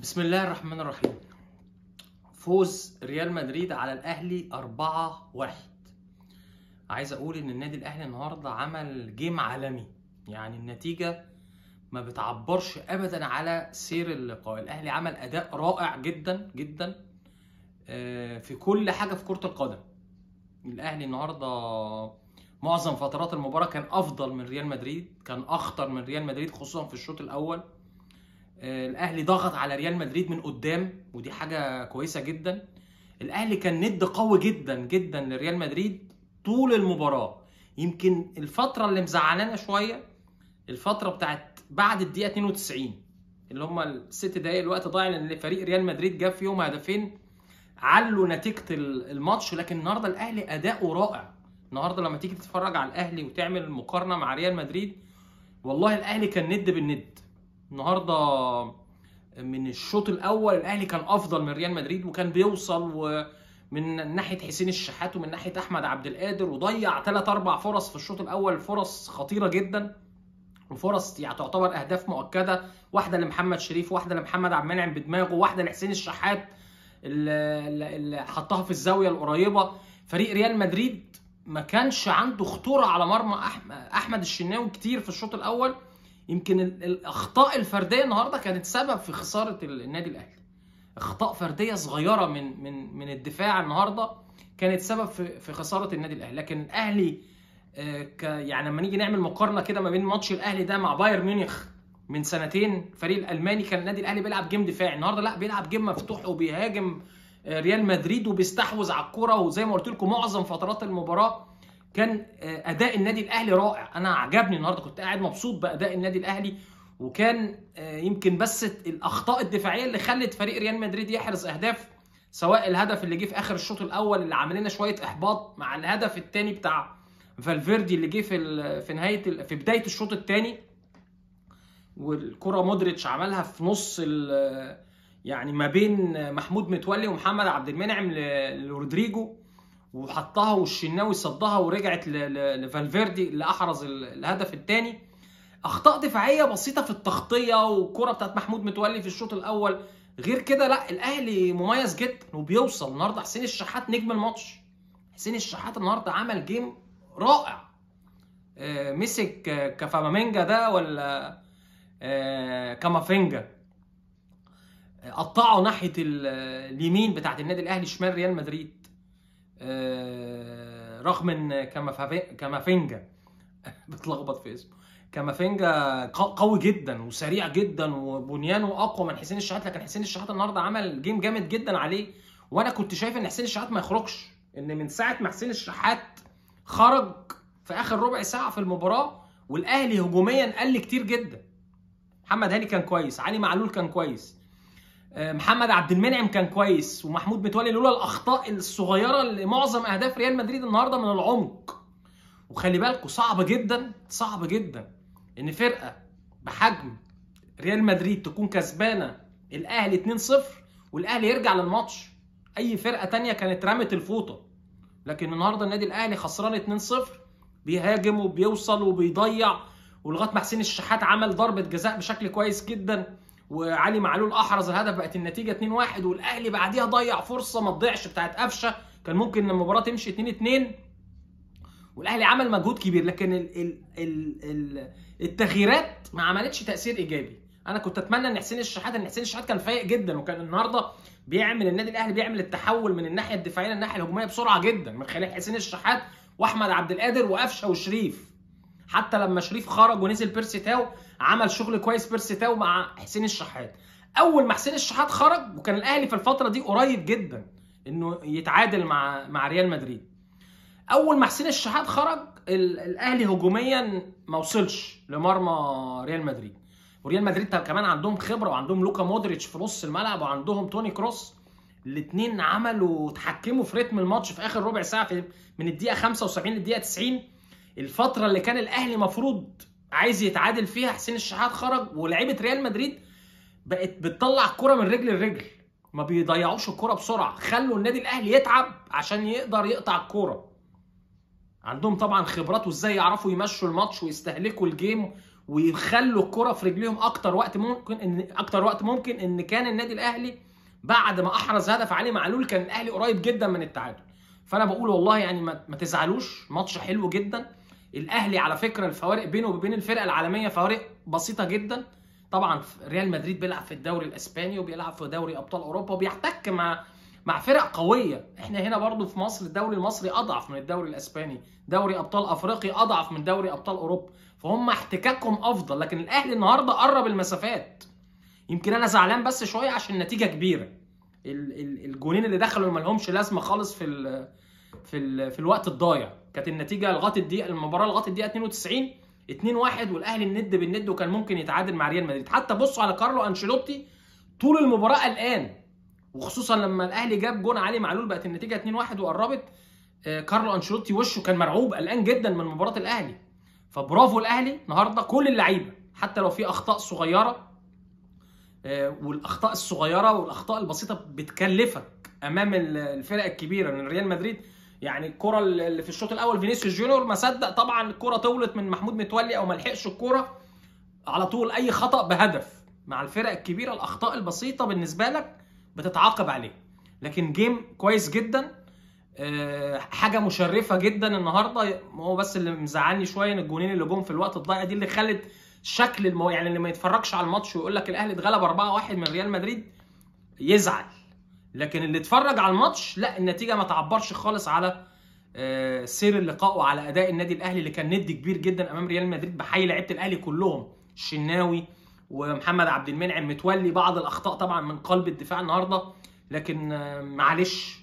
بسم الله الرحمن الرحيم. فوز ريال مدريد على الاهلي 4-1. عايز اقول ان النادي الاهلي النهارده عمل جيم عالمي، يعني النتيجه ما بتعبرش ابدا على سير اللقاء. الاهلي عمل اداء رائع جدا جدا في كل حاجه في كره القدم. الاهلي النهارده معظم فترات المباراه كان افضل من ريال مدريد، كان اخطر من ريال مدريد خصوصا في الشوط الاول. الاهلي ضغط على ريال مدريد من قدام ودي حاجه كويسه جدا. الاهلي كان ند قوي جدا جدا لريال مدريد طول المباراه. يمكن الفتره اللي مزعلانا شويه الفتره بتاعت بعد الدقيقه 92 اللي هم الست دقايق، الوقت ضايع لان فريق ريال مدريد جاب فيهم هدفين علوا نتيجه الماتش. لكن النهارده الاهلي اداؤه رائع. النهارده لما تيجي تتفرج على الاهلي وتعمل مقارنه مع ريال مدريد، والله الاهلي كان ند بالند. النهارده من الشوط الاول الاهلي كان افضل من ريال مدريد وكان بيوصل، ومن ناحيه حسين الشحات ومن ناحيه احمد عبد القادر، وضيع 3-4 فرص في الشوط الاول، فرص خطيره جدا وفرص يعني تعتبر اهداف مؤكده. واحده لمحمد شريف، واحده لمحمد عبد المنعم بدماغه، واحده لحسين الشحات اللي حطها في الزاويه القريبه. فريق ريال مدريد ما كانش عنده خطوره على مرمى احمد الشناوي كتير في الشوط الاول. يمكن الاخطاء الفرديه النهارده كانت سبب في خساره النادي الاهلي. اخطاء فرديه صغيره من الدفاع النهارده كانت سبب في خساره النادي الاهلي. لكن الاهلي يعني لما نيجي نعمل مقارنه كده ما بين ماتش الاهلي ده مع بايرن ميونخ من سنتين، الفريق الالماني، كان النادي الاهلي بيلعب جيم دفاعي. النهارده لا، بيلعب جيم مفتوح وبيهاجم ريال مدريد وبيستحوذ على الكره. وزي ما قلت لكم معظم فترات المباراه كان اداء النادي الاهلي رائع. انا عجبني النهارده، كنت قاعد مبسوط باداء النادي الاهلي. وكان يمكن بس الاخطاء الدفاعيه اللي خلت فريق ريال مدريد يحرز اهداف، سواء الهدف اللي جه في اخر الشوط الاول اللي عمل لنا شويه احباط، مع الهدف الثاني بتاع فالفيردي اللي جه في بدايه الشوط الثاني، والكره مودريتش عملها في نص يعني ما بين محمود متولي ومحمد عبد المنعم لرودريجو، وحطها والشناوي صدها ورجعت لفالفيردي اللي احرز الهدف الثاني. اخطاء دفاعيه بسيطه في التغطيه والكره بتاعت محمود متولي في الشوط الاول. غير كده لا، الاهلي مميز جدا وبيوصل. النهارده حسين الشحات نجم الماتش. حسين الشحات النهارده عمل جيم رائع. مسك كافامينجا ده ولا كامافينجا، قطعه ناحيه اليمين بتاعت النادي الاهلي شمال ريال مدريد. رغم ان كامافينجا بتلخبط في اسمه. كامافينجا قوي جدا وسريع جدا وبنيانه اقوى من حسين الشحات، لكن حسين الشحات النهارده عمل جيم جامد جدا عليه. وانا كنت شايف ان حسين الشحات ما يخرجش، ان من ساعه ما حسين الشحات خرج في اخر ربع ساعه في المباراه والاهلي هجوميا قل كتير جدا. محمد هاني كان كويس، علي معلول كان كويس، محمد عبد المنعم كان كويس، ومحمود متولي، لولا الاخطاء الصغيره اللي معظم اهداف ريال مدريد النهارده من العمق. وخلي بالكم صعب جدا صعب جدا ان فرقه بحجم ريال مدريد تكون كسبانه الاهلي 2-0 والاهلي يرجع للماتش. اي فرقه تانية كانت رمت الفوطه، لكن النهارده النادي الاهلي خسران 2-0 بيهاجم وبيوصل وبيضيع، ولغايه ما حسين الشحات عمل ضربه جزاء بشكل كويس جدا وعلي معلول احرز الهدف، بقت النتيجه 2-1. والاهلي بعديها ضيع فرصه ما تضيعش بتاعت قفشه، كان ممكن المباراه تمشي 2-2. والاهلي عمل مجهود كبير، لكن التغييرات ما عملتش تاثير ايجابي. انا كنت اتمنى ان حسين الشحات كان فايق جدا، وكان النهارده بيعمل النادي الاهلي بيعمل التحول من الناحيه الدفاعيه للناحيه الهجوميه بسرعه جدا من خلال حسين الشحات واحمد عبد القادر وقفشه وشريف. حتى لما شريف خرج ونزل بيرسي تاو عمل شغل كويس بيرسي تاو مع حسين الشحات. اول ما حسين الشحات خرج، وكان الاهلي في الفتره دي قريب جدا انه يتعادل مع ريال مدريد، اول ما حسين الشحات خرج الاهلي هجوميا ما وصلش لمرمى ريال مدريد. وريال مدريد كمان عندهم خبره، وعندهم لوكا مودريتش في نص الملعب، وعندهم توني كروس. الاثنين عملوا تحكموا في رتم الماتش في اخر ربع ساعه من الدقيقه 75 للدقيقه 90. الفتره اللي كان الاهلي مفروض عايز يتعادل فيها حسين الشحات خرج، ولاعيبه ريال مدريد بقت بتطلع الكره من رجل لرجل، ما بيضيعوش الكره بسرعه، خلوا النادي الاهلي يتعب عشان يقدر يقطع الكره. عندهم طبعا خبرات وازاي يعرفوا يمشوا الماتش ويستهلكوا الجيم ويخلوا الكره في رجليهم اكتر وقت ممكن ان كان النادي الاهلي بعد ما احرز هدف علي معلول كان الاهلي قريب جدا من التعادل. فانا بقول والله يعني ما تزعلوش، ماتش حلو جدا. الاهلي على فكره الفوارق بينه وبين الفرق العالميه فوارق بسيطه جدا. طبعا ريال مدريد بيلعب في الدوري الاسباني وبيلعب في دوري ابطال اوروبا وبيحتك مع فرق قويه. احنا هنا برضو في مصر الدوري المصري اضعف من الدوري الاسباني، دوري ابطال افريقيا اضعف من دوري ابطال اوروبا، فهم احتكاكهم افضل. لكن الاهلي النهارده قرب المسافات. يمكن انا زعلان بس شويه عشان النتيجه كبيره. الجونين اللي دخلوا ما لهمش لازمه خالص في الوقت الضايع. كانت النتيجه لغايه الدقيقه المباراه لغايه الدقيقه 92 2-1 والاهلي الند بالند وكان ممكن يتعادل مع ريال مدريد. حتى بصوا على كارلو انشيلوتي طول المباراه قلقان، وخصوصا لما الاهلي جاب جون علي معلول بقت النتيجه 2-1 وقربت. كارلو انشيلوتي وشه كان مرعوب قلقان جدا من مباراه الاهلي. فبرافو الاهلي النهارده كل اللعيبه، حتى لو في اخطاء صغيره، والاخطاء الصغيره والاخطاء البسيطه بتكلفك امام الفرق الكبيره. من ريال مدريد يعني الكره اللي في الشوط الاول فينيسيوس جونيور ما صدق طبعا الكره طولت من محمود متولي او ما لحقش الكره على طول. اي خطا بهدف. مع الفرق الكبيره الاخطاء البسيطه بالنسبه لك بتتعاقب عليه. لكن جيم كويس جدا، حاجه مشرفه جدا النهارده. هو بس اللي مزعلني شويه ان الجونين اللي جم في الوقت الضايع دي اللي خلت شكل يعني اللي ما يتفرجش على الماتش ويقول لك الاهلي اتغلب 4-1 من ريال مدريد يزعل. لكن اللي اتفرج على الماتش لا، النتيجه ما تعبرش خالص على سير اللقاء وعلى اداء النادي الاهلي اللي كان ند كبير جدا امام ريال مدريد. بحيي لعيبه الاهلي كلهم، الشناوي ومحمد عبد المنعم متولي. بعض الاخطاء طبعا من قلب الدفاع النهارده، لكن معلش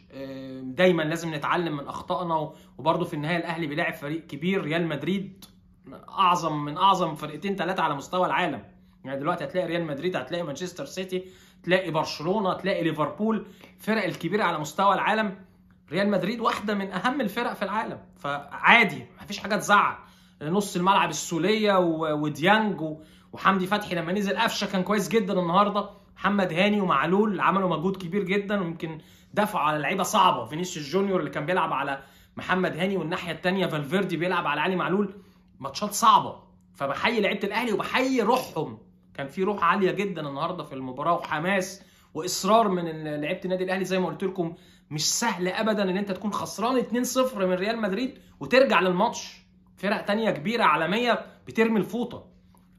دايما لازم نتعلم من اخطائنا. وبرده في النهايه الاهلي بيلاعب فريق كبير، ريال مدريد من اعظم فرقتين ثلاثه على مستوى العالم. يعني دلوقتي هتلاقي ريال مدريد، هتلاقي مانشستر سيتي، تلاقي برشلونه، تلاقي ليفربول، الفرق الكبيره على مستوى العالم. ريال مدريد واحده من اهم الفرق في العالم، فعادي مفيش حاجه تزعل. نص الملعب السوليه وديانج وحمدي فتحي لما نزل قفشه كان كويس جدا النهارده. محمد هاني ومعلول عملوا مجهود كبير جدا، ويمكن دفعوا على لعيبه صعبه. فينيسيوس جونيور اللي كان بيلعب على محمد هاني، والناحيه الثانيه فالفيردي بيلعب على علي معلول. ماتشات صعبه. فبحيي لعيبه الاهلي وبحيي روحهم. كان في روح عاليه جدا النهارده في المباراه وحماس واصرار من لعيبه النادي الاهلي. زي ما قلت لكم مش سهل ابدا ان انت تكون خسران 2-0 من ريال مدريد وترجع للماتش. فرق تانية كبيره عالميه بترمي الفوطه.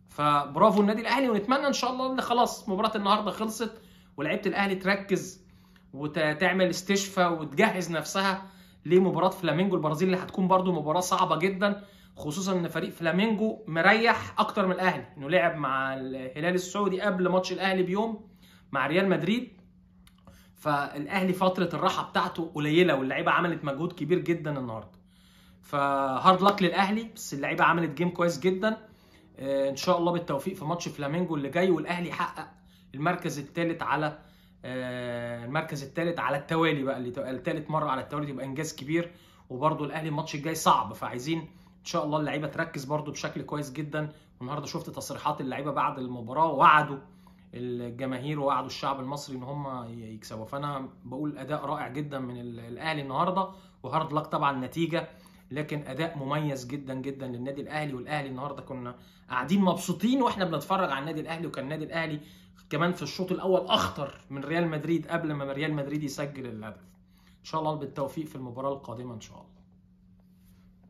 فبرافو النادي الاهلي، ونتمنى ان شاء الله ان خلاص مباراه النهارده خلصت ولعيبه الاهلي تركز وتعمل استشفاء وتجهز نفسها لمباراه فلامينجو البرازيل اللي هتكون برده مباراه صعبه جدا، خصوصا ان فريق فلامينجو مريح اكتر من الاهلي، انه لعب مع الهلال السعودي قبل ماتش الاهلي بيوم مع ريال مدريد. فالاهلي فتره الراحه بتاعته قليله واللعيبه عملت مجهود كبير جدا النهارده. فهارد لك للاهلي، بس اللعيبه عملت جيم كويس جدا. ان شاء الله بالتوفيق في ماتش فلامينجو اللي جاي، والاهلي يحقق المركز الثالث على التوالي بقى، اللي ثالث مره على التوالي، يبقى انجاز كبير. وبرده الاهلي الماتش الجاي صعب، فعايزين ان شاء الله اللعيبه تركز برده بشكل كويس جدا. والنهارده شفت تصريحات اللعيبه بعد المباراه، ووعدوا الجماهير ووعدوا الشعب المصري ان هم يكسبوا. فانا بقول اداء رائع جدا من الاهلي النهارده، وهارد لك طبعا نتيجه، لكن اداء مميز جدا جدا للنادي الاهلي. والاهلي النهارده كنا قاعدين مبسوطين واحنا بنتفرج على النادي الاهلي، وكان النادي الاهلي كمان في الشوط الاول اخطر من ريال مدريد قبل ما ريال مدريد يسجل الهدف. ان شاء الله بالتوفيق في المباراه القادمه ان شاء الله.